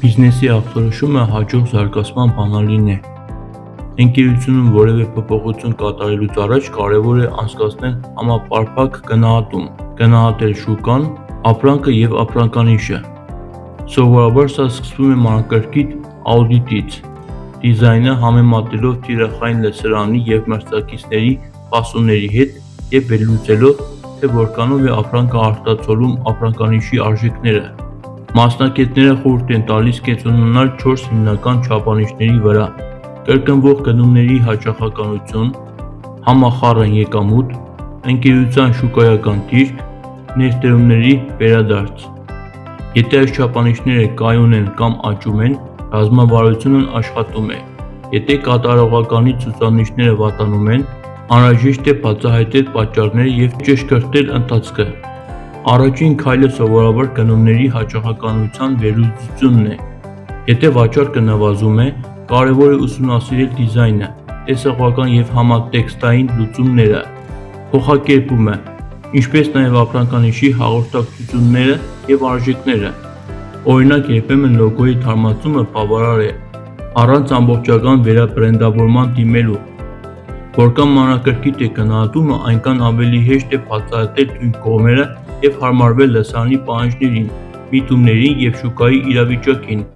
Բիզնեսի ախտորոշումը հաջող զարգացման բանալին է։ Ընկերությունում որևէ փոփոխություն կատարելուց առաջ կարևոր է անցկացնել համապարփակ գնահատում, գնահատել շուկան, ապրանքը և ապրանքանիշը։ Սովորաբար սա սկսվում է մանրակրկիտ աուդիտից, դիզայնը համեմատելով թիրախային լսարանի և մրցակիցների սպասումների հետ և վերլուծելով, թե որքանով է ապրանքը արտացոլում ապրանքանիշի արժեքները։ Մասնագետները խորհուրդ են տալիս կենտրոնանալ 4 հիմնական չափանիշների վրա՝ կրկնվող գնումների հաճախականություն, համախառն եկամուտ, ընկերության շուկայական դիրք, ներդրումների վերադարձ։ Եթե այս չափանիշները կայուն են կամ աճում են, ռազմավարությունն աշխատում է։ Եթե կատարողականի ցուցանիշները վատանում են, անհրաժեշտ է բացահայտել պատճառները և ճշգրտել ընթացքը։ Առաջին քայլը սովորաբար գնումների հաճախականության վերլուծությունն է։ Եթե վաճառքը նվազում է, կարևոր է ուսումնասիրել դիզայնը, տեսողական և համատեքստային լուծումները, փոխակերպումը, ինչպես նաև ապրանքանիշի հաղորդակցությունները և արժեքները։ Օրինակ, երբեմն լոգոյի թարմացումը բավարար է առանց ամբողջական վերաբրենդավորման դիմելու։ Որքան մանրակրկիտ է գնահատումը, այնքան ավելի հեշտ է բացահայտել թույլ կողմերը և հարմարվել լսարանի պահանջներին, միտումներին և շուկայի իրավիճակին։